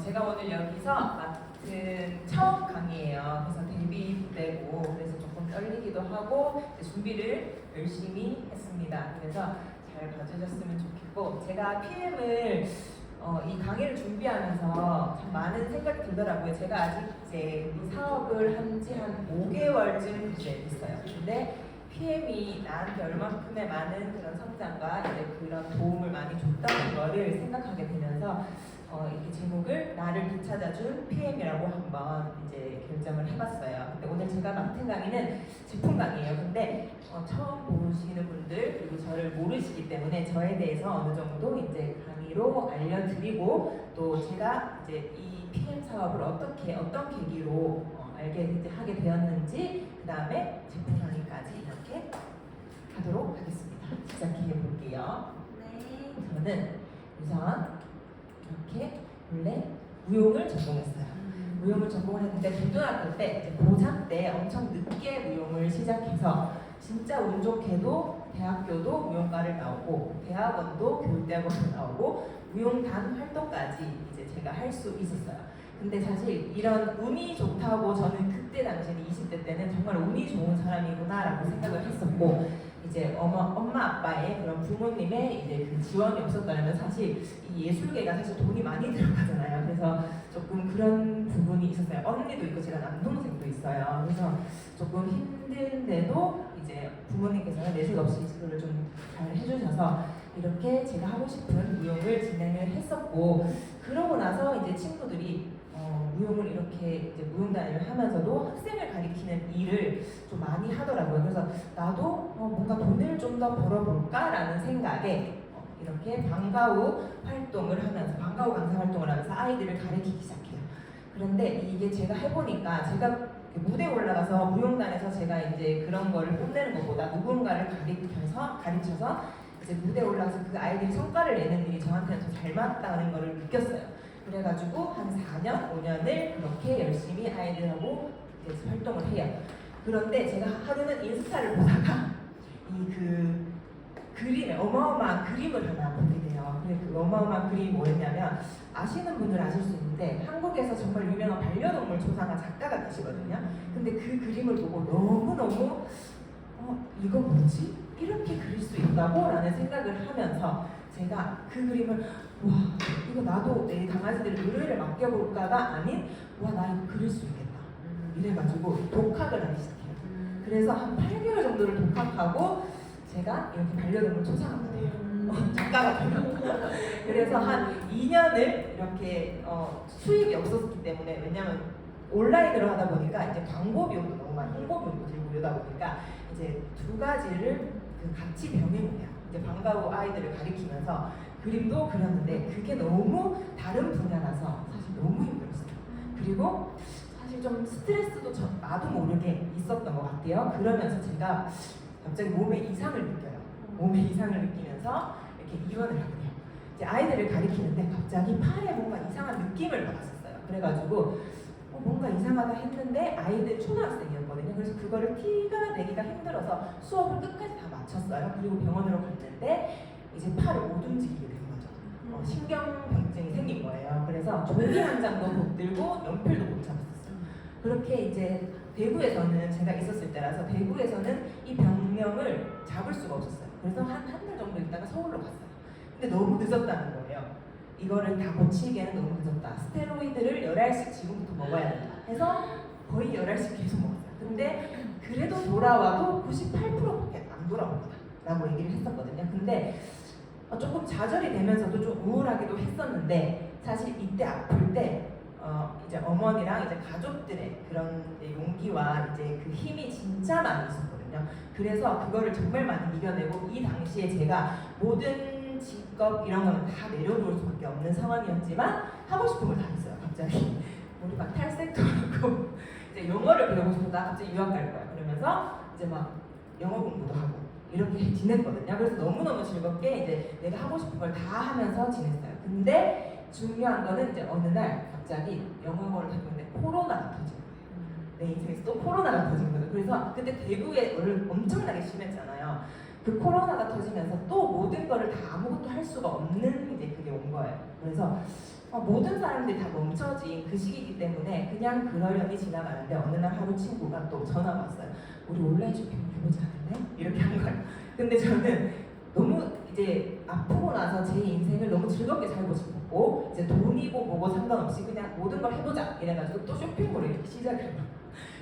제가 오늘 여기서 맡은 처음 강의예요. 그래서 데뷔 때고 그래서 조금 떨리기도 하고 준비를 열심히 했습니다. 그래서 잘 봐주셨으면 좋겠고, 제가 PM을 이 강의를 준비하면서 참 많은 생각이 들더라고요. 제가 아직 이제 이 사업을 한 지 한 5개월쯤 이제 됐어요. 근데 PM이 나한테 얼마큼의 많은 그런 성장과 이제 그런 도움을 많이 줬다는 거를 생각하게 되면서 이렇게 제목을 나를 되찾아준 PM이라고 한번 이제 결정을 해봤어요. 근데 오늘 제가 맡은 강의는 제품 강의예요. 근데 처음 보시는 분들 그리고 저를 모르시기 때문에 저에 대해서 어느 정도 이제 강의로 알려드리고, 또 제가 이제 이 PM 사업을 어떤 계기로 알게 하게 되었는지, 그 다음에 제품 강의까지 이렇게 하도록 하겠습니다. 시작해 볼게요. 네. 저는 우선 이렇게 원래 무용을 전공했어요. 무용을 전공을 했는데 고등학교 때 이제 고3 때 엄청 늦게 무용을 시작해서 진짜 운 좋게도 대학교도 무용과를 나오고 대학원도 교육대학원을 나오고 무용단 활동까지 이제 제가 할 수 있었어요. 근데 사실 이런 운이 좋다고 저는 그때 당시에는 20대 때는 정말 운이 좋은 사람이구나라고 생각을 했었고, 이제 엄마 아빠의 그런 부모님의 이제 그 지원이 없었다면 사실 이 예술계가 사실 돈이 많이 들어가잖아요. 그래서 조금 그런 부분이 있었어요. 언니도 있고 제가 남동생도 있어요. 그래서 조금 힘든데도 이제 부모님께서는 내색 없이 그걸 좀 잘 해주셔서 이렇게 제가 하고 싶은 무용을 진행을 했었고, 그러고 나서 이제 친구들이 무용을 이렇게 이제 무용단을 하면서도 학생을 가리키는 일을 좀 많이 하더라고요. 그래서 나도 뭔가 돈을 좀 더 벌어볼까라는 생각에 이렇게 방과 후 활동을 하면서, 방과 후 강사 활동을 하면서 아이들을 가리키기 시작해요. 그런데 이게 제가 해보니까 제가 무대에 올라가서 무용단에서 제가 이제 그런 거를 뽐내는 것보다 누군가를 가르쳐서 이제 무대에 올라가서 그 아이들이 성과를 내는 일이 저한테는 더 잘 맞다는 거를 느꼈어요. 그래가지고 한 4년, 5년을 그렇게 열심히 아이들하고 이제 활동을 해요. 그런데 제가 하루는 인스타를 보다가 이 그림에 어마어마한 그림을 하나 보게 돼요. 근데 그 어마어마한 그림이 뭐였냐면, 아시는 분들 아실 수 있는데 한국에서 정말 유명한 반려동물 초상화 작가가 계시거든요. 근데 그 그림을 보고 너무너무 이거 뭐지? 이렇게 그릴 수 있다고? 라는 생각을 하면서 제가 그 그림을 와, 이거 나도 내 강아지들 노래를 맡겨볼까가 아닌 와, 나 이거 그릴 수 있겠다 이래가지고 독학을 하기 시작해요. 그래서 한 8개월 정도를 독학하고 제가 이렇게 반려동물 초상화가 돼요. 작가가 돼요. 그래서 한 2년을 이렇게 수입이 없었기 때문에, 왜냐면 온라인으로 하다 보니까 이제 광고 비용도 너무 많이, 홍보 비용도 들고 이러다 보니까 이제 두 가지를 같이 병행해요. 이제 방과 후 아이들을 가리키면서 그림도 그렸는데 그게 너무 다른 분야라서 사실 너무 힘들었어요. 그리고 사실 좀 스트레스도 나도 모르게 있었던 것 같아요. 그러면서 제가 갑자기 몸에 이상을 느껴요. 몸에 이상을 느끼면서 이렇게 입원을 하게 돼요. 이제 아이들을 가리키는데 갑자기 팔에 뭔가 이상한 느낌을 받았었어요. 그래가지고 뭔가 이상하다 했는데 아이들 초등학생이었거든요. 그래서 그거를 티가 내기가 힘들어서 수업을 끝까지 다 마쳤어요. 그리고 병원으로 갔는데 이제 팔을 못 움직이게 된 거죠. 신경병증이 생긴 거예요. 그래서 종이 한 장도 못 들고 연필도 못 잡았었어요. 그렇게 이제 대구에서는, 제가 있었을 때라서 대구에서는 이 병명을 잡을 수가 없었어요. 그래서 한 달 정도 있다가 서울로 갔어요. 근데 너무 늦었다는 거예요. 이거를 다 고치기에는 너무 늦었다. 스테로이드를 10알씩 지금부터 먹어야 된다 해서 거의 10알씩 계속 먹었어요. 근데 그래도 돌아와도 98%밖에 안 돌아옵니다 라고 얘기를 했었거든요. 근데 조금 좌절이 되면서도 좀 우울하기도 했었는데, 사실 이때 아플 때 이제 어머니랑 이제 가족들의 그런 용기와 이제 그 힘이 진짜 많이 있었거든요. 그래서 그거를 정말 많이 이겨내고, 이 당시에 제가 모든 직업 이런 거는 다 내려놓을 수밖에 없는 상황이었지만 하고 싶은 걸 다 했어요. 갑자기 우리 막 탈색도 하고 이제 영어를 배우고 싶어. 나 갑자기 유학 갈 거야. 그러면서 이제 막 영어 공부도 하고 이렇게 지냈거든요. 그래서 너무너무 즐겁게 이제 내가 하고 싶은 걸 다 하면서 지냈어요. 근데 중요한 거는 이제 어느 날 갑자기 영어학원을 다니고 있는데 코로나가 터진 거예요. 내 인생에서 또 코로나가 터진 거죠. 그래서 그때 대구에 엄청나게 심했잖아요. 그 코로나가 터지면서 또 모든 거를 다 아무것도 할 수가 없는 이제 그게 온 거예요. 그래서 모든 사람들이 다 멈춰진 그 시기이기 때문에 그냥 그러려니 지나가는데 어느 날 하루 친구가 또 전화가 왔어요. 우리 온라인 쇼핑 해보지 않을래? 이렇게 한 거예요. 근데 저는 너무 이제 아프고 나서 제 인생을 너무 즐겁게 살고 싶었고 이제 돈이고 뭐고 상관없이 그냥 모든 걸 해보자 이래가지고 또 쇼핑몰을 이렇게 시작을 해요.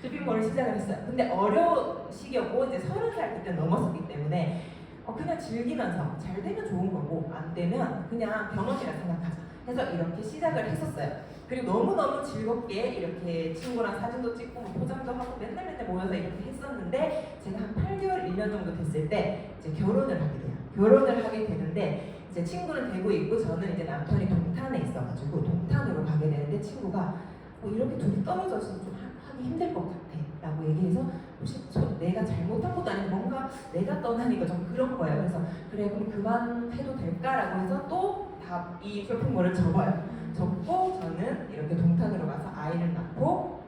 쇼핑몰을 시작을 했어요. 근데 어려운 시기였고 이제 30살 그때 넘었었기 때문에 그냥 즐기면서 잘 되면 좋은 거고 안 되면 그냥 경험이라 생각하자 해서 이렇게 시작을 했었어요. 그리고 너무너무 즐겁게 이렇게 친구랑 사진도 찍고 뭐 포장도 하고 맨날 모여서 이렇게 했었는데 제가 한 8개월, 1년 정도 됐을 때 이제 결혼을 하게 돼요. 결혼을 하게 되는데 이제 친구는 대구에 있고 저는 이제 남편이 동탄에 있어가지고 동탄으로 가게 되는데 친구가 이렇게 둘이 떨어져서 좀 하기 힘들 것 같아 라고 얘기해서 혹시 내가 잘못한 것도 아니고 뭔가 내가 떠나니까 좀 그런 거예요. 그래서 그래 그럼 그만해도 될까라고 해서 또 다 이 쇼핑몰을 접어요. 접고 저는 이렇게 동탄으로 가서 아이를 낳고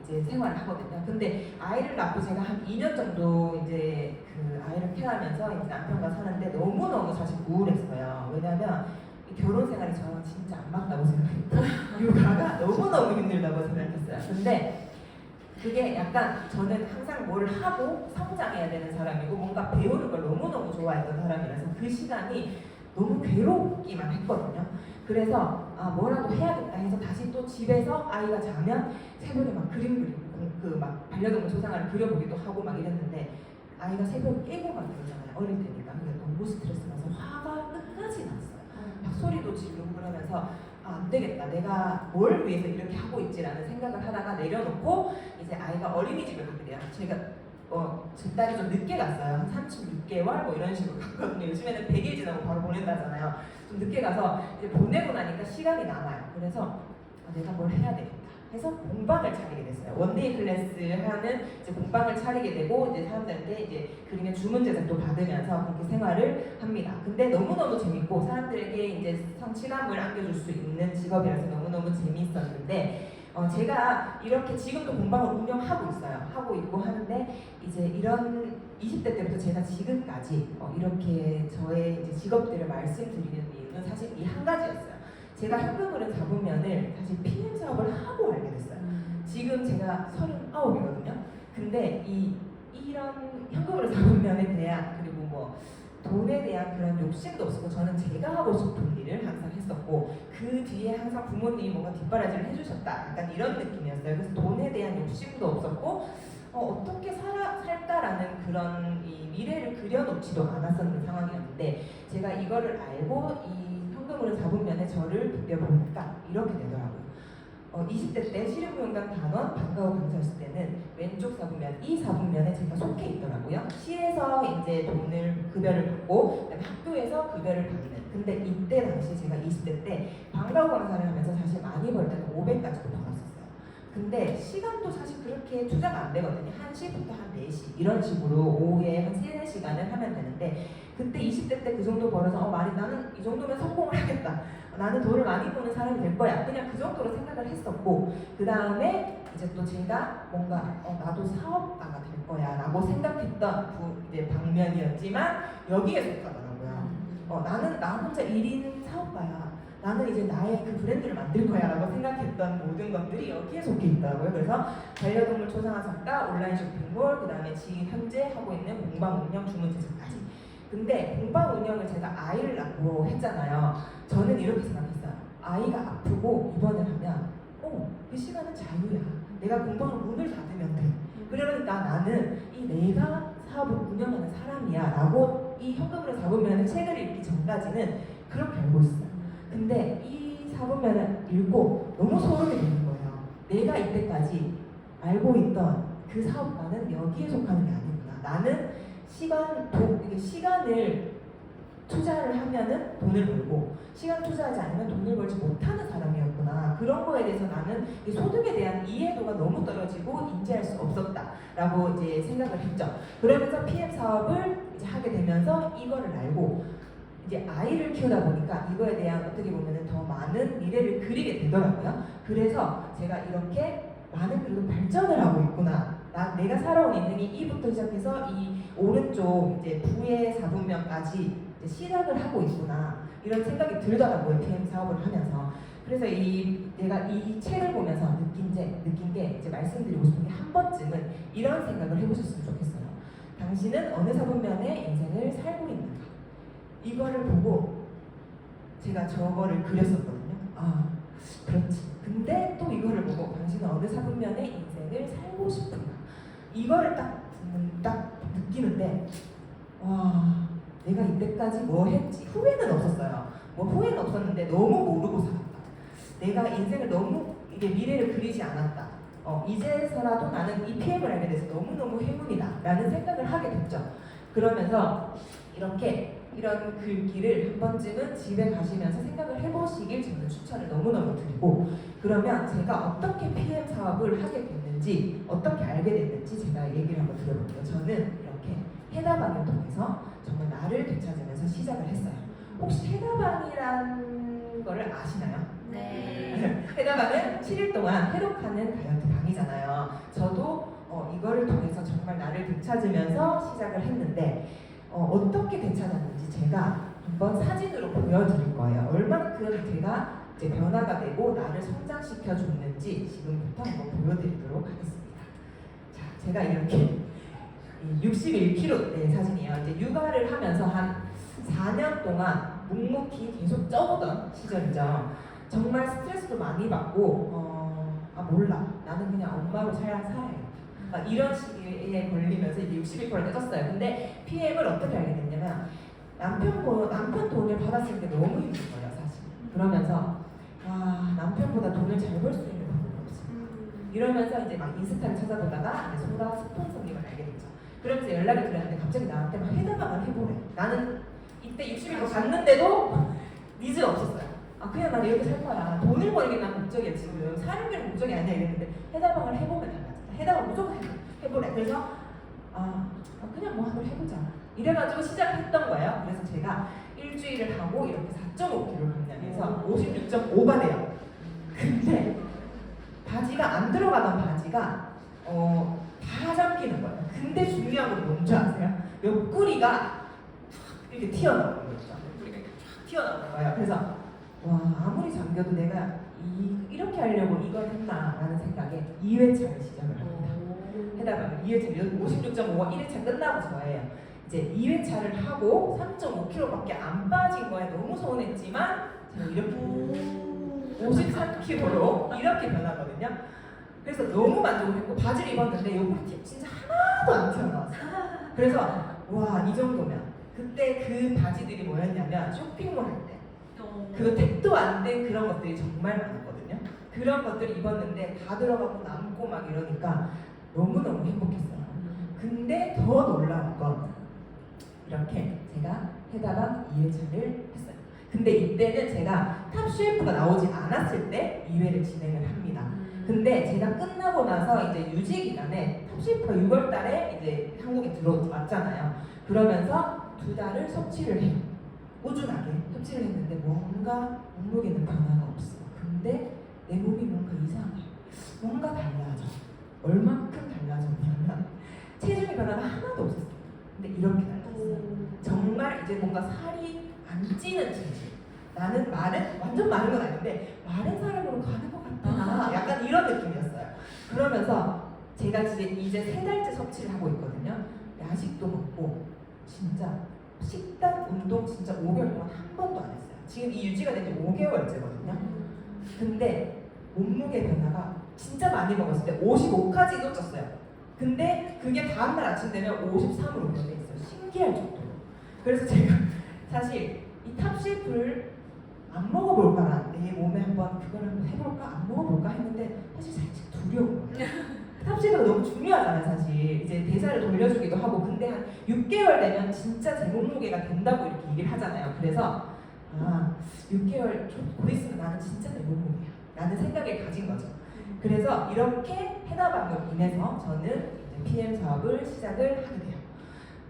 이제 생활을 하거든요. 근데 아이를 낳고 제가 한 2년 정도 이제 그 아이를 케어하면서 이제 남편과 사는데 너무너무 사실 우울했어요. 왜냐면 이 결혼 생활이 저랑 진짜 안 맞다고 생각했고 육아가 너무너무 힘들다고 생각했어요. 근데 그게 약간 저는 항상 뭘 하고 성장해야 되는 사람이고 뭔가 배우는 걸 너무너무 좋아했던 사람이라서 그 시간이 너무 괴롭기만 했거든요. 그래서 뭐라도 해야겠다 해서 다시 또 집에서 아이가 자면 새벽에 막 그림 그리고 그 막 반려동물 초상화를 그려보기도 하고 막 이랬는데 아이가 새벽에 깨고 막 그러잖아요. 어릴 때니까. 근데 너무 스트레스 나서 화가 끝까지 났어요. 막 소리도 지르고 그러면서 안 되겠다. 내가 뭘 위해서 이렇게 하고 있지라는 생각을 하다가 내려놓고 이제 아이가 어린이집을 가게 돼요. 제가 제 딸이 좀 늦게 갔어요. 한 36개월 뭐 이런 식으로 갔거든요. 요즘에는 100일 지나고 바로 보낸다잖아요. 좀 늦게 가서 이제 보내고 나니까 시간이 남아요. 그래서 내가 뭘 해야 되겠다 해서 공방을 차리게 됐어요. 원데이 클래스 하는 이제 공방을 차리게 되고 이제 사람들한테 이제 그림의 주문 제작도 받으면서 그렇게 생활을 합니다. 근데 너무너무 재밌고 사람들에게 이제 성취감을 안겨줄 수 있는 직업이라서 너무너무 재미있었는데 제가 이렇게 지금도 공방을 운영하고 있어요. 하고 있고 하는데 이제 이런 20대 때부터 제가 지금까지 이렇게 저의 이제 직업들을 말씀드리는 이유는 사실 이 한 가지였어요. 제가 현금흐름 잡으면을 사실 PM 사업을 하고 알게 됐어요. 지금 제가 39이거든요. 근데 이런 현금흐름 잡으면에 대한 그리고 뭐 돈에 대한 그런 욕심도 없었고 저는 제가 하고 싶은 일을 항상 했었고 그 뒤에 항상 부모님이 뭔가 뒷바라지를 해주셨다 약간 이런 느낌이었어요. 그래서 돈에 대한 욕심도 없었고 어떻게 살까라는 그런 이 미래를 그려놓지도 않았었는 상황이었는데 제가 이거를 알고 이 현금으로 잡으면 저를 비벼보니까 이렇게 되더라고요. 20대 때 시립무용단 단원 방과후 강사였을 때는 왼쪽 사분면, 이 사분면에 제가 속해 있더라고요. 시에서 이제 돈을 급여를 받고 그다음에 학교에서 급여를 받는. 근데 이때 당시 제가 20대 때 방과후 강사를 하면서 사실 많이 벌 때는 500까지도 벌었었어요. 근데 시간도 사실 그렇게 투자가 안 되거든요. 1시부터 한 4시 이런 식으로 오후에 한 3, 4시간을 하면 되는데 그때 20대 때 그 정도 벌어서 나는 이 정도면 성공을 하겠다. 나는 돈을 많이 버는 사람이 될 거야. 그냥 그 정도로 생각을 했었고 그 다음에 이제 또 제가 뭔가 나도 사업가가 될 거야 라고 생각했던 이제 방면이었지만 여기에 속하더라고요. 나는 나 혼자 1인 사업가야. 나는 이제 나의 그 브랜드를 만들 거야 라고 생각했던 모든 것들이 여기에 속해 있더라고요. 그래서 반려동물 초상화 작가, 온라인 쇼핑몰, 그 다음에 지금 현재 하고 있는 공방 운영, 주문 제작까지. 근데 공방 운영을 제가 아이를 낳고 했잖아요. 저는 이렇게 생각했어요. 아이가 아프고 입원을 하면 그 시간은 자유야. 내가 공방을 문을 닫으면 돼. 그러니까 나는 이 내가 사업을 운영하는 사람이야 라고 이 현금으로 잡으면 책을 읽기 전까지는 그렇게 알고 있어요. 근데 이 사분면을 읽고 너무 소름이 돋는 거예요. 내가 이때까지 알고 있던 그 사업가는 여기에 속하는 게 아니구나. 나는 시간을 투자를 하면은 돈을 벌고 시간 투자하지 않으면 돈을 벌지 못하는 사람이었구나. 그런 거에 대해서 나는 이 소득에 대한 이해도가 너무 떨어지고 인지할 수 없었다라고 이제 생각을 했죠. 그러면서 PM 사업을 이제 하게 되면서 이거를 알고 이제 아이를 키우다 보니까 이거에 대한 어떻게 보면은 더 많은 미래를 그리게 되더라고요. 그래서 제가 이렇게 많은 그리고 발전을 하고 있구나 내가 살아온 인생이 이부터 시작해서 이 오른쪽 이제 부의 4분면까지 이제 시작을 하고 있구나 이런 생각이 들더라고요. PM 사업을 하면서. 그래서 내가 이 책을 보면서 느낀 게 이제 말씀드리고 싶은 게 한 번쯤은 이런 생각을 해보셨으면 좋겠어요. 당신은 어느 4분면의 인생을 살고 있는가? 이거를 보고 제가 저거를 그렸었거든요. 아, 그렇지. 근데 또 이거를 보고 당신은 어느 4분면의 인생을 살고 싶은가? 이거를 딱 느끼는데 와, 내가 이때까지 뭐 했지? 후회는 없었어요. 뭐 후회는 없었는데 너무 모르고 살았다. 내가 인생을 너무 이게 미래를 그리지 않았다. 이제서라도 나는 이 PM을 알게 돼서 너무너무 행운이다 라는 생각을 하게 됐죠. 그러면서 이런 글귀를 한 번쯤은 집에 가시면서 생각을 해보시길 저는 추천을 너무너무 드리고, 그러면 제가 어떻게 PM 사업을 하게 됐는지 어떻게 알게 됐는지 제가 얘기를 한번 드려볼게요. 저는 이렇게 해다방을 통해서 정말 나를 되찾으면서 시작을 했어요. 혹시 해다방이란 거를 아시나요? 네. 해다방은 7일 동안 해독하는 다이어트 방이잖아요. 저도 이거를 통해서 정말 나를 되찾으면서 시작을 했는데 어떻게 되찾았는지 제가 한번 사진으로 보여드릴 거예요. 얼만큼 제가 이제 변화가 되고 나를 성장시켜 줬는지 지금부터 한번 보여드리도록 하겠습니다. 자, 제가 이렇게 61kg 사진이에요. 이제 육아를 하면서 한 4년 동안 묵묵히 계속 쪄보던 시절이죠. 정말 스트레스도 많이 받고 몰라, 나는 그냥 엄마로 살아요. 막 이런 시기에 걸리면서 이제 61kg를 쪘어요. 근데 PM을 어떻게 알게 됐냐면 남편 돈을 받았을 때 너무 힘든 거예요, 사실. 그러면서 남편보다 돈을 잘 벌 수 있는 방법이 없어. 이러면서 이제 막 인스타를 찾아보다가 소다 스폰서님을 알게 됐죠. 그러면서 연락이 드렸는데 갑자기 나한테 막 해다방을 해보래. 나는 이때 60kg 갔는데도 니즈가 없었어요. 그냥 난 이렇게 살 거야. 돈을 버리게 난 목적이야 지금. 사는 게 목적이 아니야 이랬는데 해다방을 해보면 달라진다. 해다방 무조건 해보래. 그래서 그냥 뭐 한번 해보자. 이래가지고 시작을 했던 거예요. 그래서 제가 일주일을 하고 이렇게 4.5kg 감량해서 56.5가 돼요. 근데 바지가 안 들어가던 바지가 다 잠기는 거예요. 근데 중요한 건 뭔지 아세요? 옆구리가 이렇게 튀어나오는 거죠. 옆구리가 이렇게 쫙 튀어나오는 거예요. 그래서 아무리 잠겨도 내가 이렇게 하려고 이걸 했나라는 생각에 2회차를 시작을 합니다. 해다가 2회차 56.5가 1회차 끝나고 저예요. 이제 2회차를 하고 3.5kg밖에 안 빠진 거에 너무 서운했지만 제가 이렇게 53kg로 이렇게 변하거든요. 그래서 너무 만족을 했고 바지를 입었는데 요구르트 진짜 하나도 안 튀어나왔어요. 그래서 이 정도면 그때 그 바지들이 뭐였냐면 쇼핑몰 할 때 그 택도 안 된 그런 것들이 정말 많았거든요. 그런 것들을 입었는데 다 들어가고 남고 막 이러니까 너무너무 행복했어요. 근데 더 놀라운 건 이렇게 제가 해다방 2회차를 했어요. 근데 이때는 제가 탑셰프가 나오지 않았을 때 2회를 진행을 합니다. 근데 제가 끝나고 나서 이제 유지 기간에 탑셰프가 6월 달에 이제 한국에 들어왔잖아요. 그러면서 2달을 섭취를 해요. 꾸준하게 섭취를 했는데 뭔가 몸무게는 변화가 없어. 근데 내 몸이 뭔가 이상해. 뭔가 달라져. 얼만큼 달라졌냐면 체중의 변화가 하나도 없었어요. 근데 이렇게 달라졌어요. 정말 이제 뭔가 살이 안 찌는 체중. 나는 완전 마른 건 아닌데 마른 사람으로 가는 것 같다. 약간 이런 느낌이었어요. 그러면서 제가 이제 3달째 섭취를 하고 있거든요. 야식도 먹고 진짜 식단, 운동 진짜 5개월 동안 한 번도 안 했어요. 지금 이 유지가 된 지 5개월째거든요. 근데 몸무게 변화가 진짜 많이 먹었을 때 55까지도 쪘어요. 근데 그게 다음날 아침 되면 53으로 변해 있어요. 신기할 정도로. 그래서 제가 사실 이 탑셰프를 안 먹어볼까, 내 몸에 한번 그걸 한번 해볼까, 안 먹어볼까 했는데 사실 살짝 두려운 거예요. 탑셰프가 너무 중요하잖아요, 사실. 이제 대사를 돌려주기도 하고. 근데 한 6개월 되면 진짜 제 몸무게가 된다고 이렇게 얘기를 하잖아요. 그래서 6개월 곧 있으면 나는 진짜 내 몸무게야 라는 생각을 가진 거죠. 그래서 이렇게 해나방으로 인해서 저는 이제 PM 사업을 시작을 하게 돼요.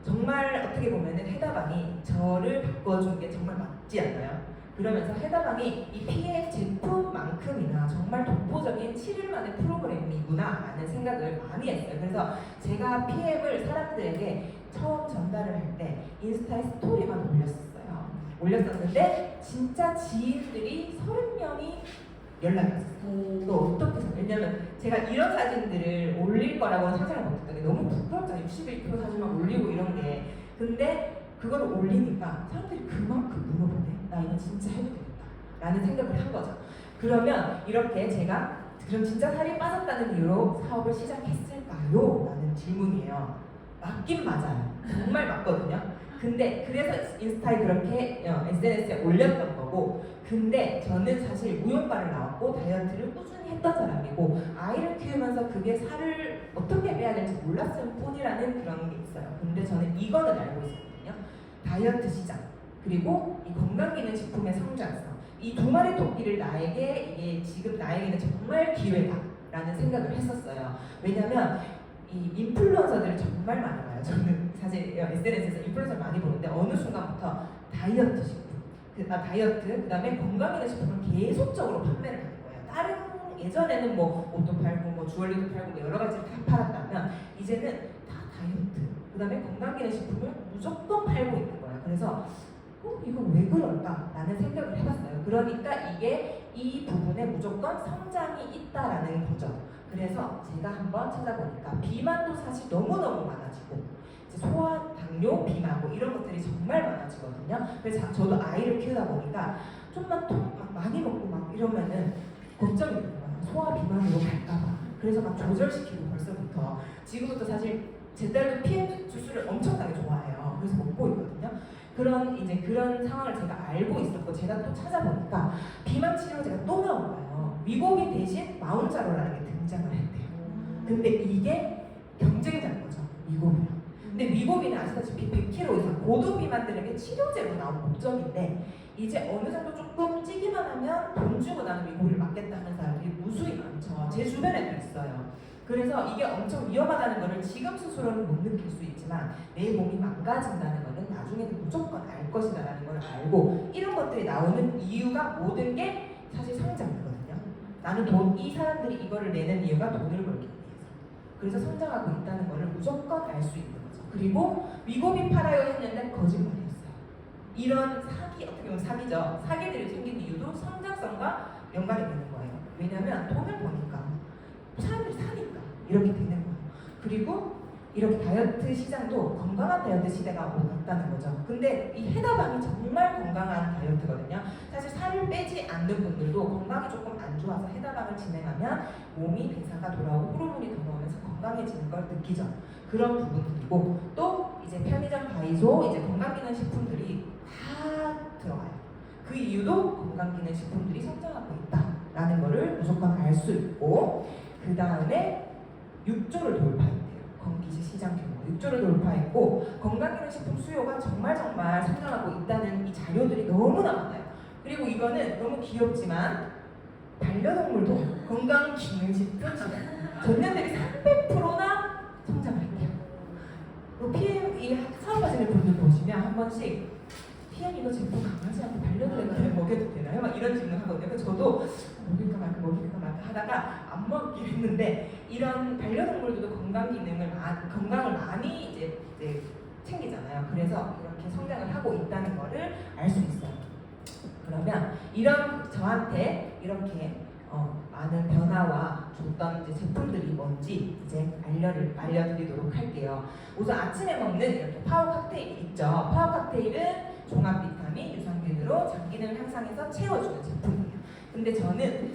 정말 어떻게 보면은 해다방이 저를 바꿔준 게 정말 맞지 않나요? 그러면서 해다방이 이 PM 제품만큼이나 정말 독보적인 7일 7일 만에 프로그램이구나 라는 생각을 많이 했어요. 그래서 제가 PM을 사람들에게 처음 전달을 할 때 인스타에 스토리만 올렸었는데 진짜 지인들이 30명이 연락이 왔어요. 또 어떻게 해서? 왜냐면 제가 이런 사진들을 올릴 거라고는 상상을 못했던 게 너무 부끄럽잖아요. 61kg 사진만 올리고 이런 게. 근데 그걸 올리니까 사람들이 그만큼 물어보네. 나 이거 진짜 해도 되겠다 라는 생각을 한 거죠. 그러면 이렇게 제가 그럼 진짜 살이 빠졌다는 이유로 사업을 시작했을까요? 라는 질문이에요. 맞긴 맞아요. 정말 맞거든요. 근데 그래서 인스타에 그렇게 SNS에 올렸던 거고, 근데 저는 사실 무용과를 나왔고 다이어트를 꾸준히 했던 사람이고 아이를 키우면서 그게 살을 어떻게 빼야 될지 몰랐을 뿐이라는 그런 게 있어요. 근데 저는 이거는 알고 있었거든요. 다이어트 시장 그리고 이 건강기능식품의 성장성, 이 두 마리 토끼를 나에게 이게 지금 나에게는 정말 기회다라는 생각을 했었어요. 왜냐면 이 인플루언서들을 정말 많이 봐요. 저는 사실 SNS에서 인플루언서를 많이 보는데 어느 순간부터 다이어트 식품, 다이어트 그다음에 건강기능식품을 계속적으로 판매를 하는 거예요. 다른 예전에는 뭐 옷도 팔고 뭐 주얼리도 팔고 여러 가지를 다 팔았다면 이제는 다 다이어트 그다음에 건강기능식품을 무조건 팔고 있는 거예요. 그래서 이거 왜 그럴까라는 생각을 해봤어요. 그러니까 이게 이 부분에 무조건 성장이 있다라는 거죠. 그래서 제가 한번 찾아보니까 비만도 사실 너무너무 많아지고 이제 소아, 당뇨, 비만 뭐 이런 것들이 정말 많아지거든요. 그래서 저도 아이를 키우다 보니까 좀만 막 많이 먹고 막 이러면은 걱정이 되는 거예요. 소아 비만으로 갈까봐. 그래서 막 조절시키고 벌써부터 지금부터 사실 제 딸도 PM 주스를 엄청나게 좋아해요. 그래서 먹고 있거든요. 그런 상황을 제가 알고 있었고 제가 또 찾아보니까 비만 치료제가 또 나온 거예요. 위고비 대신 마운자로라는 게 등장을 했대요. 근데 이게 경쟁자인 거죠, 위고비랑. 근데 위고비는 아시다시피 100kg 이상 고도 비만들에게 치료제로 나온 목적인데 이제 어느 정도 조금 찌기만 하면 돈 주고 나는 위고비를 맞겠다 하는 사람들이 무수히 많죠. 제 주변에도 있어요. 그래서 이게 엄청 위험하다는 것을 지금 스스로는 못 느낄 수 있지만 내 몸이 망가진다는 것은 나중에는 무조건 알 것이다라는 걸 알고 이런 것들이 나오는 이유가 모든 게 사실 성장이거든요. 나는 이 사람들이 이거를 내는 이유가 돈을 벌기 위해서. 그래서 성장하고 있다는 것을 무조건 알 수 있는 거죠. 그리고 위고비 팔아요 했는데 거짓말이었어요. 이런 사기, 어떻게 보면 사기죠. 사기들이 생긴 이유도 성장성과 연관이 되는 거예요. 왜냐면 돈을 버니까 사람들이 사니까 이렇게 되는 거예요. 그리고 이렇게 다이어트 시장도 건강한 다이어트 시대가 왔다는 거죠. 근데 이 해나방이 정말 건강한 다이어트거든요. 사실 살을 빼지 않는 분들도 건강이 조금 안 좋아서 해나방을 진행하면 몸이 대사가 돌아오고 호르몬이 돌아오면서 건강해지는 걸 느끼죠. 그런 부분들이고 또 이제 편의점 다이소 이제 건강기능식품들이 다 들어가요. 그 이유도 건강기능식품들이 성장하고 있다라는 거를 무조건 알 수 있고 그 다음에 6조를 돌파했대요. 건기지 시장 규모 6조를 돌파했고 건강기능식품 수요가 정말 성장하고 있다는 이 자료들이 너무나 많아요. 그리고 이거는 너무 귀엽지만 반려동물도 건강기능식품 전년대비 300%나 성장했대요. PM 이 사업하시는 분들 보시면 한 번씩 PM 이거 제품 강아지한테 반려동물한테 먹여도 되나요? 막 이런 질문 하거든요. 그래서 저도 먹일까 말까 하다가 안 먹긴 했는데 이런 반려동물들도 건강을 많이 이제 챙기잖아요. 그래서 이렇게 성장을 하고 있다는 거를 알 수 있어요. 그러면 이런 저한테 이렇게 많은 변화와 줬던 이제 제품들이 뭔지 이제 알려드리도록 할게요. 우선 아침에 먹는 이렇게 파워 칵테일 있죠. 파워 칵테일은 종합 비타민, 유산균으로 장기능을 향상해서 채워주는 제품이에요. 근데 저는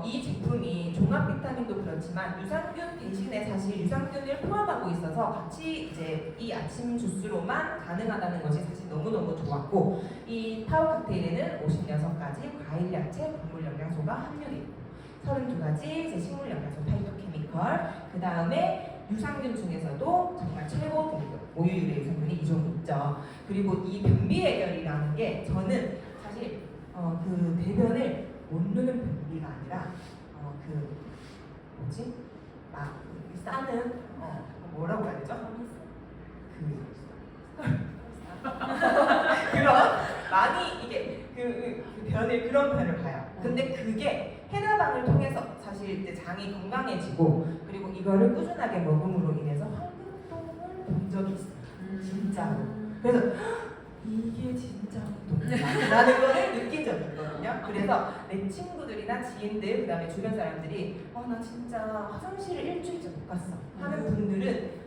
이 제품이 종합 비타민도 그렇지만 유산균 대신에 사실 유산균을 포함하고 있어서 같이 이제 이 아침 주스로만 가능하다는 것이 사실 너무너무 좋았고 이 파워 칵테일에는 56가지 과일, 야채, 곡물 영양소가 함유되어 있고 32가지 이제 식물 영양소, 파이토케미컬 그 다음에 유산균 중에서도 정말 최고 등급 모유 유래 유산균이 이 종류 있죠. 그리고 이 변비 해결이라는 게 저는 사실 그 대변을 못 누는 변비가 아니라 막 싸는 뭐라고 해야 되죠? 그런 많이 이게 그 변을 그런 변을 봐요. 근데 그게 해나방을 통해서 사실 사실 이제 장이 건강해지고 그리고 이거를 꾸준하게 먹음으로 인해서 활근동을 본 적이 있어요. 진짜로. 그래서 이게 진짜 운동이라는 거를 느낀 적이 있거든요. 그래서 내 친구들이나 지인들 그다음에 주변 사람들이 나 진짜 화장실을 일주일째 못 갔어 하는 분들은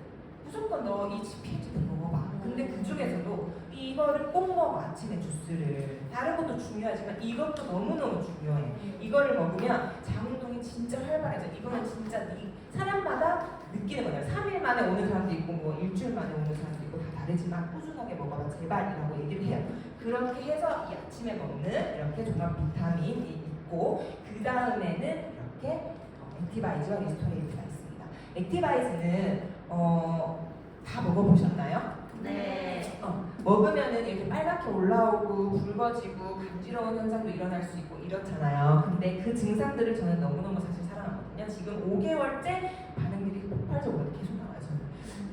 무조건 너 이 PM주스 먹어봐. 근데 그 중에서도 이거를 꼭 먹어. 아침에 주스를. 다른 것도 중요하지만 이것도 너무너무 중요해. 이거를 먹으면 장 운동이 진짜 활발해져. 이거는 진짜 사람마다 느끼는 거예요. 3일 만에 오는 사람도 있고 뭐 일주일 만에 오는 사람도 있고 다 다르지만 꾸준하게 먹어봐 제발이라고 얘기를 해요. 그렇게 해서 이 아침에 먹는 이렇게 종합 비타민이 있고 그 다음에는 이렇게 액티바이즈와 리스토레이트가 있습니다. 액티바이즈는 다 먹어보셨나요? 네. 먹으면은 이렇게 빨갛게 올라오고 붉어지고 간지러운 현상도 일어날 수 있고 이렇잖아요. 근데 그 증상들을 저는 너무너무 사실 사랑하거든요. 지금 5개월째 반응들이 폭발적으로 계속 나와요. 저는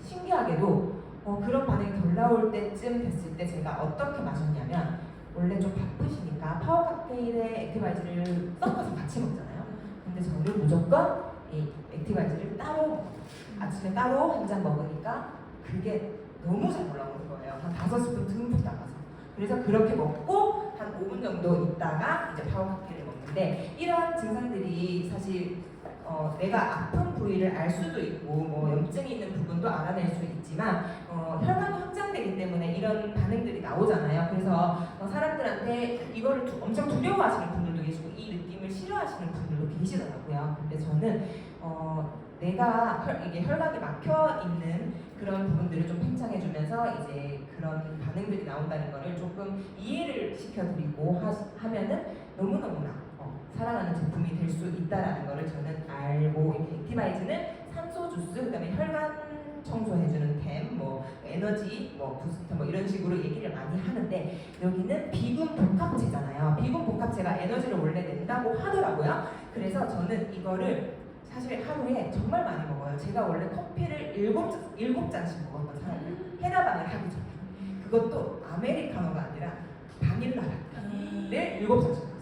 신기하게도 그런 반응이 덜 나올 때쯤 됐을 때 제가 어떻게 마셨냐면 원래 좀 바쁘시니까 파워 칵테일에 액티바이즈를 섞어서 같이 먹잖아요. 근데 저는 무조건 이 액티바이즈를 따로 아침에 따로 한 잔 먹으니까 그게 너무 잘 올라오는 거예요. 한 5스푼 듬뿍 나가서. 그래서 그렇게 먹고 한 5분 정도 있다가 이제 파워 칵테일을 먹는데 이런 증상들이 사실 내가 아픈 부위를 알 수도 있고 뭐 염증이 있는 부분도 알아낼 수 있지만 혈관이 확장되기 때문에 이런 반응들이 나오잖아요. 그래서 사람들한테 이거를 엄청 두려워하시는 분들도 계시고 이 느낌을 싫어하시는 분들도 계시더라고요. 근데 저는 내가 이게 혈관이 막혀 있는 그런 부분들을 좀 팽창해주면서 이제 그런 반응들이 나온다는 거를 조금 이해를 시켜드리고 하면은 너무너무나 사랑하는 제품이 될 수 있다라는 거를 저는 알고 이렇게 액티바이즈는 산소 주스 그다음에 혈관 청소해주는 템, 뭐 에너지, 뭐 부스터 뭐 이런 식으로 얘기를 많이 하는데 여기는 비군 복합체잖아요. 비군 복합체가 에너지를 원래 낸다고 하더라고요. 그래서 저는 이거를 사실 하루에 정말 많이 먹어요. 제가 원래 커피를 7잔씩 먹었던 사람이에요. 해나방을 하기 전에. 그것도 아메리카노가 아니라 바닐라 라떼를 7잔씩 먹었어요.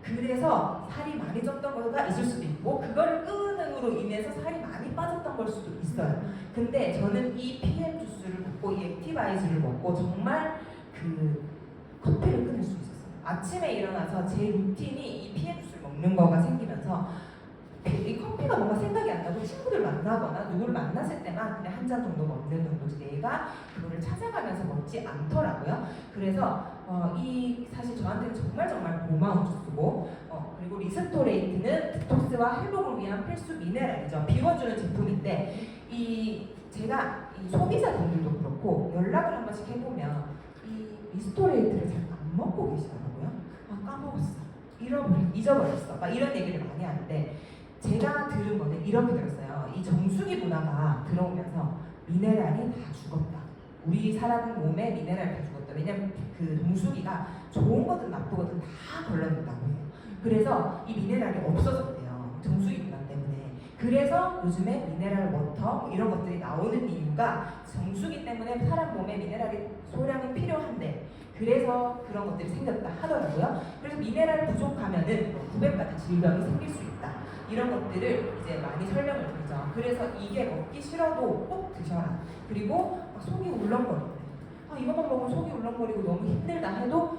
그래서 살이 많이 쪘던 거가 있을 수도 있고 그거를 끊음으로 인해서 살이 많이 빠졌던 걸 수도 있어요. 근데 저는 이 PM 주스를 먹고 이 액티바이즈를 먹고 정말 그 커피를 끊을 수 있었어요. 아침에 일어나서 제 루틴이 이 PM 주스를 먹는 거가 생기면서 이 커피가 뭔가 생각이 안 나고 친구들 만나거나 누구를 만났을 때만 그냥 한 잔 정도 먹는 정도지 내가 그거를 찾아가면서 먹지 않더라고요. 그래서 이 사실 저한테는 정말 고마운 주스고 그리고 리스토레이트는 디톡스와 회복을 위한 필수 미네랄이죠. 비워주는 제품인데 제가 이 소비자분들도 그렇고 연락을 한 번씩 해보면 이 리스토레이트를 잘 안 먹고 계시더라고요. 까먹었어, 잊어버렸어 막 이런 얘기를 많이 하는데 제가 들은 거는 이렇게 들었어요. 이 정수기 문화가 들어오면서 미네랄이 다 죽었다. 우리 사람 몸에 미네랄이 다 죽었다. 왜냐면 그 정수기가 좋은 거든 나쁘거든 다 걸러낸다고 해요. 그래서 이 미네랄이 없어졌대요. 정수기 문화 때문에. 그래서 요즘에 미네랄 워터 뭐 이런 것들이 나오는 이유가 정수기 때문에 사람 몸에 미네랄이 소량이 필요한데 그래서 그런 것들이 생겼다 하더라고요. 그래서 미네랄 부족하면은 구백 같은 질병이 생길 수 있다. 이런 것들을 이제 많이 설명을 드리죠. 그래서 이게 먹기 싫어도 꼭 드셔라. 그리고 속이 울렁거리는데 이것만 먹으면 속이 울렁거리고 너무 힘들다 해도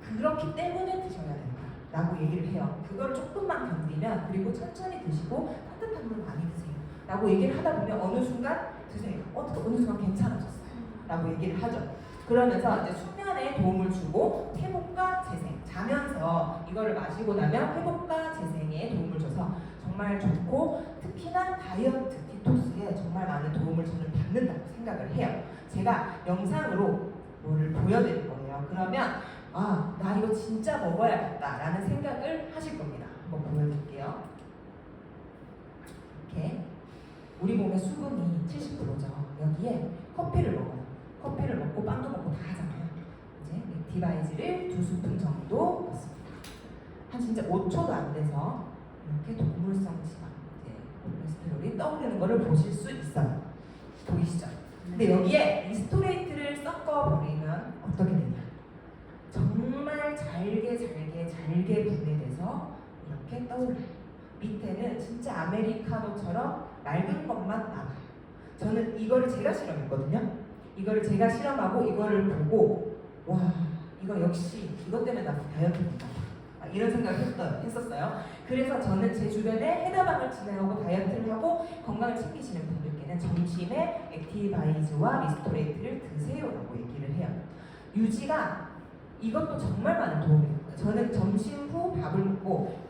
그렇기 때문에 드셔야 된다 라고 얘기를 해요. 그걸 조금만 견디면 그리고 천천히 드시고 따뜻한 물 많이 드세요 라고 얘기를 하다 보면 어느 순간 드세요. 어느 순간 괜찮아졌어요 라고 얘기를 하죠. 그러면서 이제 수면에 도움을 주고 회복과 재생, 자면서 이거를 마시고 나면 회복과 재생에 도움을 줘서 정말 좋고 특히나 다이어트 디톡스에 정말 많은 도움을 저는 받는다고 생각을 해요. 제가 영상으로 뭐를 보여드릴 거예요. 그러면 나 이거 진짜 먹어야겠다 라는 생각을 하실 겁니다. 한번 보여드릴게요. 이렇게 우리 몸의 수분이 70%죠. 여기에 커피를 먹어요. 커피를 먹고 빵도 먹고 다 하잖아요. 이제 액티바이즈를 2스푼 정도 넣습니다. 한 진짜 5초도 안 돼서 이렇게 동물성 지방, 콜레스테롤이 떠오르는 것을 보실 수 있어요. 보이시죠? 근데 여기에 리스토레이트를 섞어버리면 어떻게 되냐? 정말 잘게 분해돼서 이렇게 떠올라요. 밑에는 진짜 아메리카노처럼 맑은 것만 남아요. 저는 이거를 제가 실험했거든요. 이거를 제가 실험하고 이거를 보고 와 이거 역시 이것 때문에 나 다이어트인가 이런 생각을 했었어요. 그래서 저는 제 주변에 헤더방을 진행하고 다이어트를 하고 건강을 챙기시는 분들께는 점심에 액티바이즈와 리스토레이트를 드세요라고 얘기를 해요. 유지가 이것도 정말 많은 도움이 됩니다. 저는 점심 후 밥을 먹고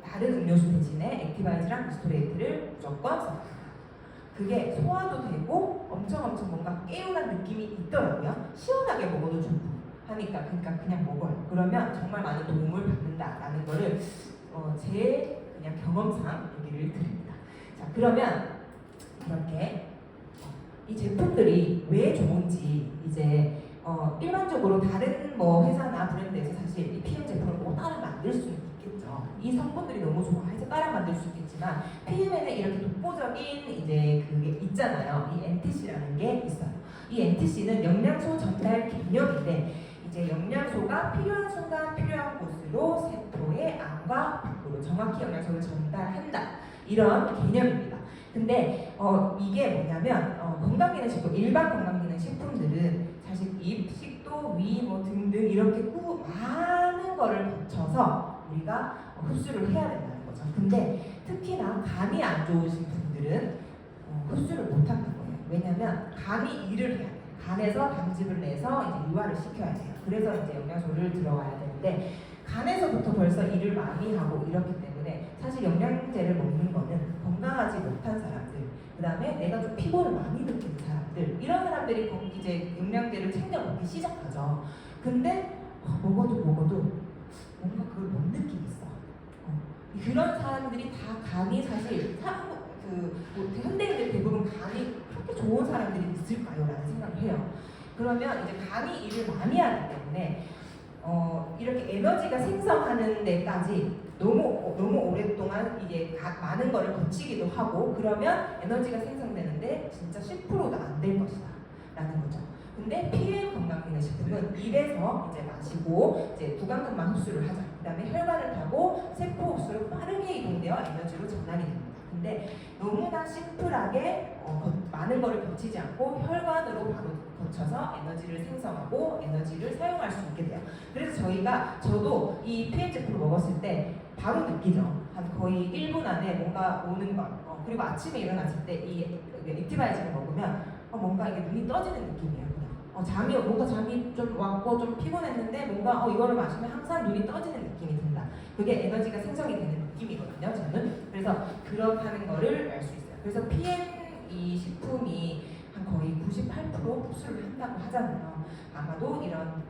다른 음료수 대신에 액티바이즈랑 리스토레이트를 무조건 써요. 그게 소화도 되고 엄청 뭔가 개운한 느낌이 있더라고요. 시원하게 먹어도 좋고 하니까 그냥 먹어요. 그러면 정말 많은 도움을 받는다라는 거를 제 그냥 경험상 얘기를 드립니다. 자 그러면 이렇게 이 제품들이 왜 좋은지 이제 일반적으로 다른 뭐 회사나 브랜드에서 사실 이 PM 제품을 뭐 따라 만들 수는 있겠죠. 이 성분들이 너무 좋아해서 따라 만들 수 있겠지만 PM에는 이렇게 독보적인 이제 그게 있잖아요. 이 NTC라는 게 있어요. 이 NTC는 영양소 전달 개념인데 이제 영양소가 필요한 순간 필요한 곳으로 세포의 안과 밖으로 정확히 영양소를 전달한다. 이런 개념입니다. 근데 이게 뭐냐면 건강기능식품, 일반 건강기능식품들은 사실 입, 식도, 위, 뭐 등등 이렇게 많은 거를 거쳐서 우리가 흡수를 해야 된다는 거죠. 근데 특히나 간이 안 좋으신 분들은 흡수를 못 한다는 거예요. 왜냐면 간이 일을 해야 돼요. 간에서 당즙을 내서 이제 유화를 시켜야 돼요. 그래서 이제 영양소를 들어가야 되는데 간에서부터 벌써 일을 많이 하고 이렇기 때문에 사실 영양제를 먹는 거는 건강하지 못한 사람들, 그 다음에 내가 좀 피곤을 많이 느끼는 사람들, 이런 사람들이 이제 영양제를 챙겨 먹기 시작하죠. 근데 먹어도 뭔가 그걸 못 느끼겠어. 그런 사람들이 다 간이 사실 현대인들 대부분 간이 그렇게 좋은 사람들이 있을까요? 라는 생각을 해요. 그러면 이제 간이 일을 많이 하기 때문에 이렇게 에너지가 생성하는 데까지 너무 오랫동안 이게 많은 거를 거치기도 하고 그러면 에너지가 생성되는데 진짜 10%도 안 될 것이다 라는 거죠. 근데 PM 건강기능식품은 입에서 이제 마시고 이제 구강근만 흡수를 하자. 그 다음에 혈관을 타고 세포 흡수로 빠르게 이동되어 에너지로 전환이 됩니다. 근데 너무나 심플하게 많은 거를 거치지 않고 혈관으로 바로 거쳐서 에너지를 생성하고 에너지를 사용할 수 있게 돼요. 그래서 저도 이 PM 제품을 먹었을 때 바로 느끼죠. 한 거의 1분 안에 뭔가 오는 것. 그리고 아침에 일어났을 때 이 액티바이즈를 먹으면 뭔가 이게 눈이 떠지는 느낌이에요. 뭔가 잠이 좀 왔고 좀 피곤했는데 뭔가 이거를 마시면 항상 눈이 떠지는 느낌이 든다. 그게 에너지가 생성이 되는 느낌이거든요. 저는. 그래서 그렇다는 거를 알 수 있어요. 그래서 PM 이 식품이 한 거의 98% 흡수를 한다고 하잖아요. 아마도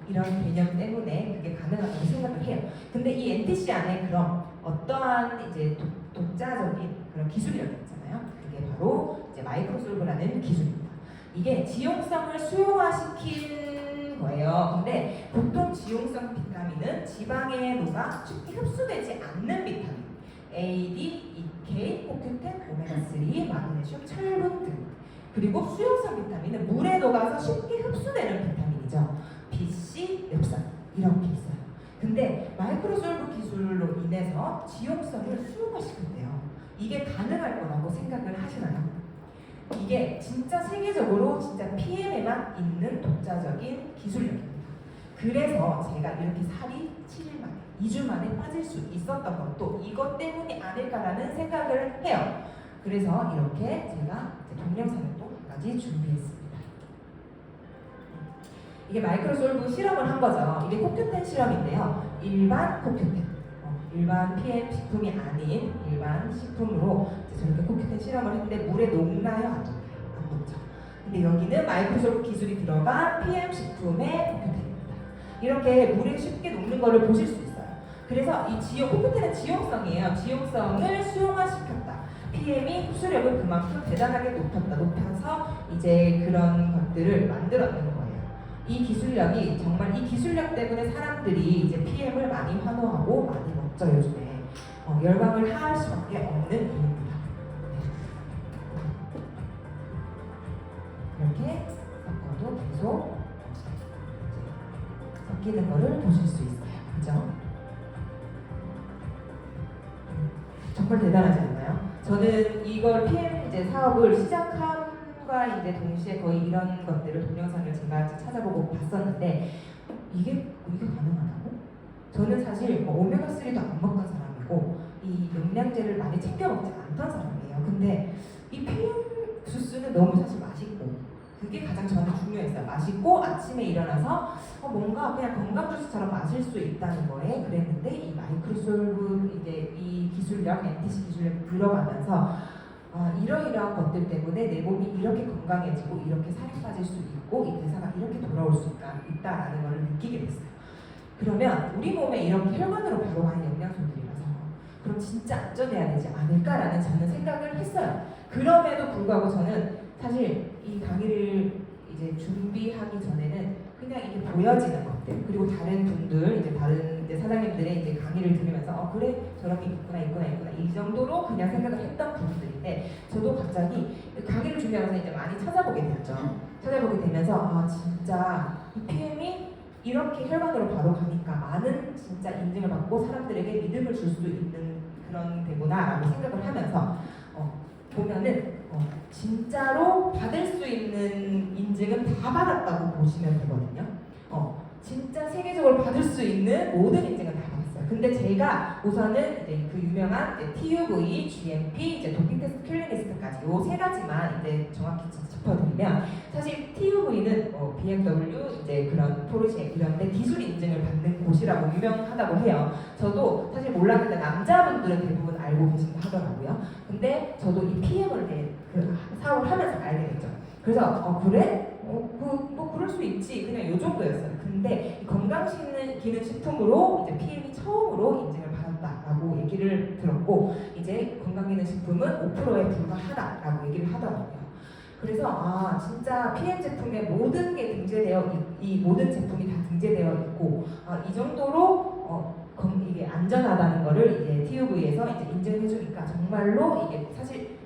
이런 개념 때문에 그게 가능하다고 생각을 해요. 근데 이 NTC 안에 그럼 어떠한 이제 독자적인 그런 기술이라고 했잖아요. 그게 바로 이제 마이크로솔브라는 기술입니다. 이게 지용성을 수용화시킨 거예요. 근데 보통 지용성 비타민은 지방에 녹아 쉽게 흡수되지 않는 비타민, A, D, EK, 코큐텐, 오메가3, 마그네슘, 철분 등. 그리고 수용성 비타민은 물에 녹아서 쉽게 흡수되는 비타민이죠. B, C, 엽산 이렇게 있어요. 근데 마이크로솔브 기술로 인해서 지용성을 수용화시켰대요. 이게 가능할 거라고 생각을 하시나요? 이게 진짜 세계적으로 진짜 PM에만 있는 독자적인 기술력입니다. 그래서 제가 이렇게 살이 7일 만에, 2주 만에 빠질 수 있었던 것도 이것 때문이 아닐까라는 생각을 해요. 그래서 이렇게 제가 동영상을 또 한 가지 준비했습니다. 이게 마이크로솔브 실험을 한 거죠. 이게 코큐텐 실험인데요. 일반 코큐텐, 일반 PM 식품이 아닌 일반 식품으로 저렇게 코큐텐 실험을 했는데 물에 녹나요? 안 녹나요? 안 녹죠. 근데 여기는 마이크로솔브 기술이 들어간 PM 식품의 코큐텐입니다. 이렇게 물에 쉽게 녹는 거를 보실 수 있어요. 그래서 이 코큐텐은 지용성이에요. 지용성을 수용화시켰다. PM이 흡수력을 그만큼 대단하게 높여서 이제 그런 것들을 만들어내는 거예요. 이 기술력이 정말 이 기술력 때문에 사람들이 이제 PM을 많이 환호하고 많이 먹죠. 요즘에 열광을 할 수밖에 없는 이유입니다. 이렇게 섞어도 계속 섞이는 거를 보실 수 있어요. 그죠? 정말 대단하지 않나요? 저는 이걸 PM 이제 사업을 시작함과 이제 동시에 거의 이런 것들을 동영상을 제가 찾아보고 봤었는데 이게 가능하다고? 저는 사실 뭐 오메가3도 안 먹던 사람이고 이 영양제를 많이 챙겨 먹지 않던 사람이에요. 근데 이 PM 주스는 너무 사실 맛있고 그게 가장 저는 중요했어요. 맛있고 아침에 일어나서 뭔가 그냥 건강 주스처럼 마실 수 있다는 거에 그랬는데 이 마이크로솔브 이제 이 기술력, NTC 기술력이 들어가면서 이러이러한 것들 때문에 내 몸이 이렇게 건강해지고 이렇게 살이 빠질 수 있고 이 대사가 이렇게 돌아올 수 있다라는 걸 느끼게 됐어요. 그러면 우리 몸에 이렇게 혈관으로 바로 가는 영양소들이라서 그럼 진짜 안전해야 되지 않을까라는 저는 생각을 했어요. 그럼에도 불구하고 저는 사실 이 강의를 이제 준비하기 전에는 그냥 이게 보여지는 것들 그리고 다른 분들 다른 사장님들의 이제 강의를 들으면서 그래 저런 게 있구나 이 정도로 그냥 생각을 했던 부분들인데 저도 갑자기 강의를 준비하면서 이제 많이 찾아보게 되었죠. 찾아보게 되면서 진짜 이 PM이 이렇게 혈관으로 바로 가니까 많은 진짜 인증을 받고 사람들에게 믿음을 줄 수 있는 그런 데구나라고 생각을 하면서 보면은 진짜로 받을 수 있는 인증은 다 받았다고 보시면 되거든요. 진짜 세계적으로 받을 수 있는 모든 인증은 다 받았어요. 근데 제가 우선은 이제 그 유명한 TUV, GMP, 이제 도핑 테스트 클리니스트까지 요 세 가지만 이제 정확히 짚어드리면 사실 TUV는 BMW, 이제 그런 포르쉐 이런데 기술 인증을 받는 곳이라고 유명하다고 해요. 저도 사실 몰랐는데 남자분들은 대부분 알고 계신다 하더라고요. 근데 저도 이 PM을 그 사업을 하면서 알게 됐죠. 그래서 그래? 뭐 그럴 수 있지. 그냥 요 정도였어요. 근데 건강기능 식품으로 이제 PM이 처음으로 인증을 받았다라고 얘기를 들었고 이제 건강기능식품은 5%에 불과하다라고 얘기를 하더라고요. 그래서 진짜 PM 제품에 모든 게 등재되어 이 모든 제품이 다 등재되어 있고 이 정도로 이게 안전하다는 거를 이제 TUV에서 이제 인증해 주니까 정말로 이게 사실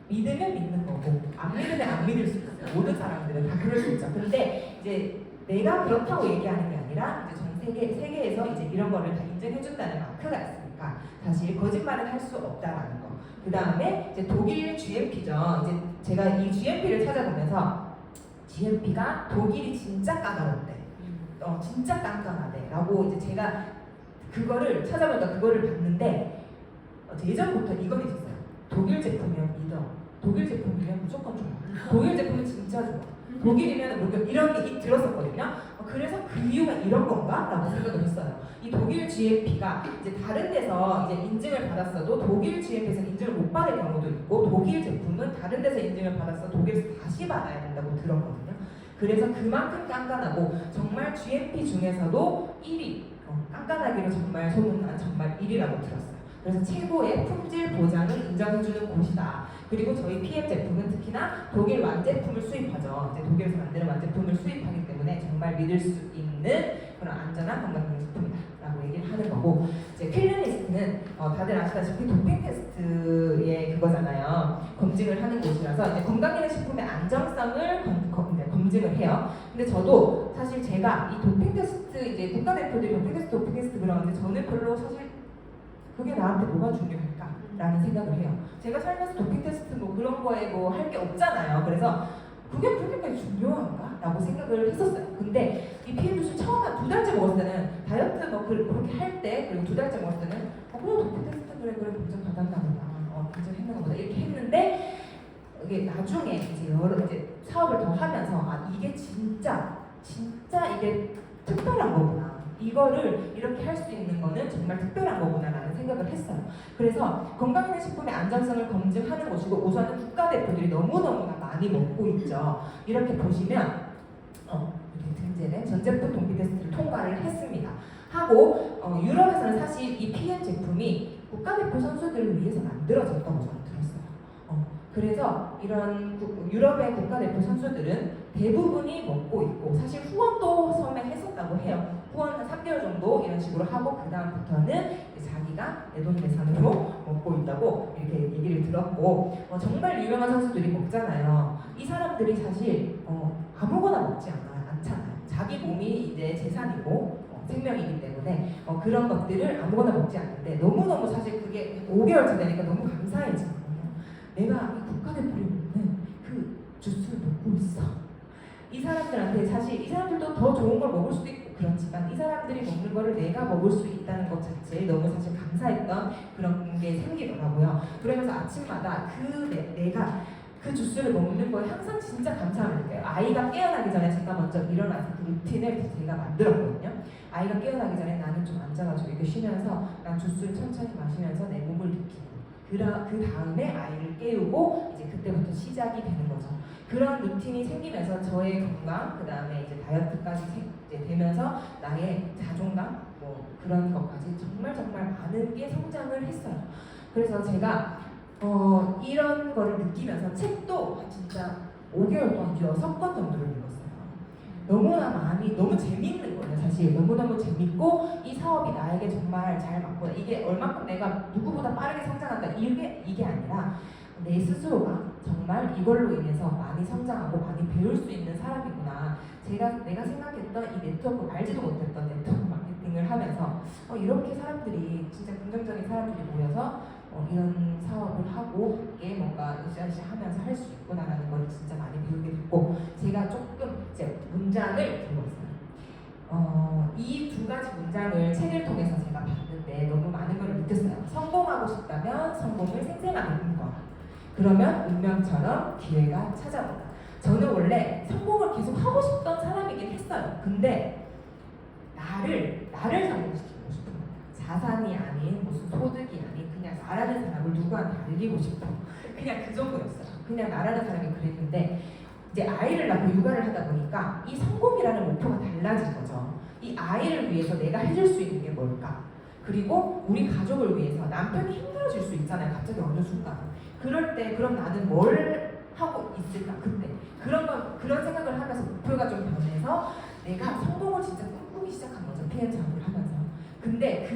믿으면 믿는 거고 안 믿으면 안 믿을 수 있어요. 모든 사람들은 다 그럴 수 있죠. 근데 이제 내가 그렇다고 얘기하는 게 아니라 이제 전 세계에서 이제 이런 거를 다 인정해 준다는 마크가 있으니까 사실 거짓말은 할 수 없다라는 거. 그 다음에 이제 독일 GMP죠. 이제 제가 이 GMP를 찾아보면서 GMP가 독일이 진짜 까다롭대. 진짜 깐깐하대라고 이제 제가 그거를 찾아보니까 그거를 봤는데 예전부터 이건 있었어요. 독일 제품이면 믿어. 독일 제품이면 무조건 좋아. 독일 제품은 진짜 좋아. 독일이면 무조건 이런 게 들었었거든요. 그래서 그 이유가 이런 건가? 라고 생각을 했어요. 이 독일 GMP가 이제 다른 데서 이제 인증을 받았어도 독일 GMP에서 인증을 못 받을 경우도 있고 독일 제품은 다른 데서 인증을 받았어 독일에서 다시 받아야 된다고 들었거든요. 그래서 그만큼 깐깐하고 정말 GMP 중에서도 1위 깐깐하기로 정말 소문난 정말 1위라고 들었어요. 그래서 최고의 품질 보장을 인정해주는 곳이다. 그리고 저희 PM 제품은 특히나 독일 완제품을 수입하죠. 이제 독일에서 만드는 완제품을 수입하기 때문에 정말 믿을 수 있는 그런 안전한 건강기능식품이다라고 얘기를 하는 거고 이제 클리니스트는 다들 아시다시피 도핑 테스트의 그거잖아요. 검증을 하는 곳이라서 이제 건강기능식품의 안정성을 검증을 해요. 근데 저도 사실 제가 이 도핑 테스트 이제 국가대표들이 도핑 테스트 그러는데 저는 별로 사실 그게 나한테 뭐가 중요할까라는 생각을 해요. 제가 살면서 도핑 테스트 뭐 그런 거에 뭐 할 게 없잖아요. 그래서 그게 그렇게까지 중요한가? 라고 생각을 했었어요. 근데 이 PM 주스 처음 한 2달째 먹었을 때는 다이어트 뭐 그렇게 할 때 그리고 2달째 먹었을 때는 그래 도핑 테스트 그래 검증 받았나 보다. 검증했나 보다 이렇게 했는데 이게 나중에 이제 여러 이제 사업을 더 하면서 이게 진짜 이게 특별한 거구나. 이거를 이렇게 할 수 있는 거는 정말 특별한 거구나라는 생각을 했어요. 그래서 건강기능식품의 안전성을 검증하는 곳이고 우선은 국가대표들이 너무너무나 많이 먹고 있죠. 이렇게 보시면 이렇게 등재된 전제품 동피 테스트를 통과를 했습니다. 하고 유럽에서는 사실 이 PM 제품이 국가대표 선수들을 위해서 만들어졌다고 저는 들었어요. 그래서 이런 유럽의 국가대표 선수들은 대부분이 먹고 있고 사실 후원도 처음에 했었다고 해요. 후원 한 3개월 정도 이런 식으로 하고 그 다음부터는 자기가 내돈내산으로 먹고 있다고 이렇게 얘기를 들었고 정말 유명한 선수들이 먹잖아요. 이 사람들이 사실 아무거나 먹지 않잖아요. 자기 몸이 이제 재산이고 생명이기 때문에 그런 것들을 아무거나 먹지 않는데 너무너무 사실 그게 5개월째 되니까 너무 감사해지거든요. 내가 이 국가대표를 먹는 그 주스를 먹고 있어. 이 사람들한테 사실 이 사람들도 더 좋은 걸 먹을 수도 있고 그렇지만 이 사람들이 먹는 거를 내가 먹을 수 있다는 것 자체에 너무 사실 감사했던 그런 게 생기더라고요. 그러면서 아침마다 내가 그 주스를 먹는 거에 항상 진짜 감사함을 느껴요. 아이가 깨어나기 전에 제가 먼저 일어나서 그 루틴을 제가 만들었거든요. 아이가 깨어나기 전에 나는 좀 앉아가지고 이렇게 쉬면서 난 주스를 천천히 마시면서 내 몸을 느끼고 그 다음에 아이를 깨우고 이제 그때부터 시작이 되는 거죠. 그런 루틴이 생기면서 저의 건강, 그 다음에 이제 다이어트까지 이제 되면서 나의 자존감, 뭐 그런 것까지 정말 많은 게 성장을 했어요. 그래서 제가 이런 거를 느끼면서 책도 진짜 5개월 동안 6권 정도를 읽었어요. 너무나 많이, 너무 재밌는 거예요. 사실 너무너무 재밌고 이 사업이 나에게 정말 잘 맞고 이게 얼마큼 내가 누구보다 빠르게 성장한다 이게 아니라 내 스스로가 정말 이걸로 인해서 많이 성장하고 많이 배울 수 있는 사람이구나. 내가 생각했던 이 네트워크, 알지도 못했던 네트워크 마케팅을 하면서 이렇게 사람들이 진짜 긍정적인 사람들이 모여서 이런 사업을 하고 함께 뭔가 으쌰으쌰 하면서 할 수 있구나라는 걸 진짜 많이 배우게 됐고 제가 조금 이제 문장을 들었어요. 이 두 가지 문장을 책을 통해서 제가 봤는데 너무 많은 걸 느꼈어요. 성공하고 싶다면 성공을 생생하게 읽어라. 그러면 운명처럼 기회가 찾아온다. 저는 원래 성공을 계속 하고 싶던 사람이긴 했어요. 근데 나를 성공시키고 싶은 거예요. 자산이 아닌 무슨 소득이 아닌 그냥 나라는 사람을 누구한테 알리고 싶어. 그냥 그 정도였어요. 그냥 나라는 사람이 그랬는데 이제 아이를 낳고 육아를 하다 보니까 이 성공이라는 목표가 달라진 거죠. 이 아이를 위해서 내가 해줄 수 있는 게 뭘까? 그리고 우리 가족을 위해서 남편이 힘들어질 수 있잖아요. 갑자기 어느 순간. 그럴 때 그럼 나는 뭘 하고 있을까? 그때 그런 생각을 하면서 목표가 좀 변해서 내가 성공을 진짜 꿈꾸기 시작한 거죠. PM 사업을 하면서. 근데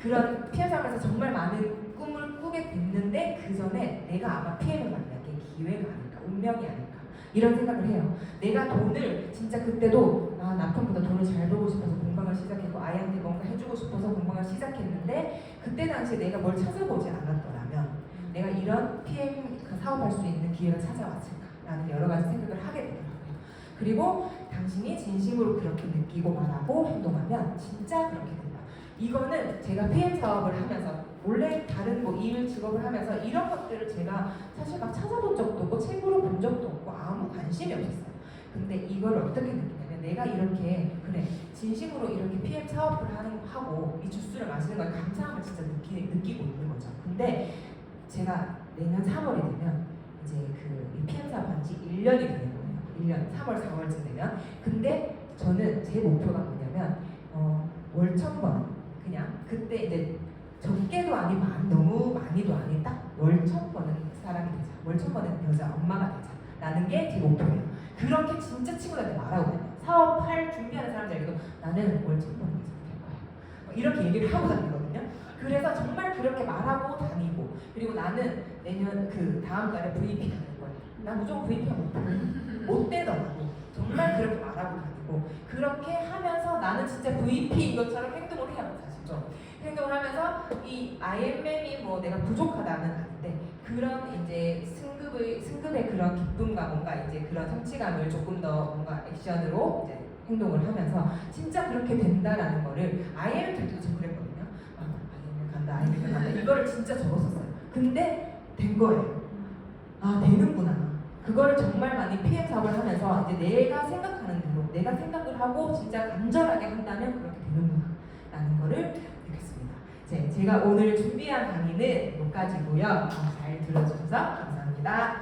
그런 PM 사업에서 정말 많은 꿈을 꾸게 됐는데 그 전에 내가 아마 PM을 만날 게 기회가 아닐까, 운명이 아닐까 이런 생각을 해요. 내가 돈을 진짜 그때도 남편보다 돈을 잘 벌고 싶어서 공방을 시작했고 아이한테 뭔가 해주고 싶어서 공방을 시작했는데 그때 당시에 내가 뭘 찾아보지 않았더라면 내가 이런 PM 사업할 수 있는 기회가 찾아왔을까라는 여러 가지 생각을 하게 되더라고요. 그리고 당신이 진심으로 그렇게 느끼고 말하고 행동하면 진짜 그렇게 된다. 이거는 제가 PM 사업을 하면서 원래 다른 뭐 일, 직업을 하면서 이런 것들을 제가 사실 막 찾아본 적도 없고 책으로 본 적도 없고 아무 관심이 없었어요. 근데 이걸 어떻게 느끼냐면 내가 이렇게 그래 진심으로 이렇게 PM 사업을 하고 이 주스를 마시는 걸 감사함을 진짜 느끼고 있는 거죠. 근데 제가 내년 3월이 되면 이제 이 PM 사업 한 지 1년이 되는 거예요. 1년 3월 4월쯤 되면. 근데 저는 제 목표가 뭐냐면 월 1,000번 그냥 그때 이제 적게도 아니 너무 많이도 아니 딱 월 1,000번은 사람이 되자. 월 1,000번은 여자 엄마가 되자. 라는 게 제 목표예요. 그렇게 진짜 친구들한테 말하고 다녀요. 사업할 준비하는 사람들에게도 나는 월 1,000번은 될 거야. 이렇게 얘기를 하고 다니거든요. 그래서 정말 그렇게 말하고 다니고 그리고 나는 내년 다음 달에 VP 되는 거예요. 나 무조건 VP가 못 되더라고. 정말 그렇게 말하고 다니고 그렇게 하면서 나는 진짜 VP인 것처럼 행동을 해요. 사실 좀 행동을 하면서 이 IMM이 뭐 내가 부족하다는 아닌데 그런 이제 승급의 그런 기쁨과 뭔가 이제 그런 성취감을 조금 더 뭔가 액션으로 이제 행동을 하면서 진짜 그렇게 된다라는 거를 IMM 될 때도 저 그랬거든요. IMM 간다 이거를 진짜 적었었어요. 근데 된 거예요. 되는구나. 그거를 정말 많이 PM 사업을 하면서 이제 내가 생각하는 대로 내가 생각을 하고 진짜 간절하게 한다면 그렇게 되는구나 라는 거를 느꼈습니다. 제가 오늘 준비한 강의는 여기까지고요. 잘 들어주셔서 감사합니다.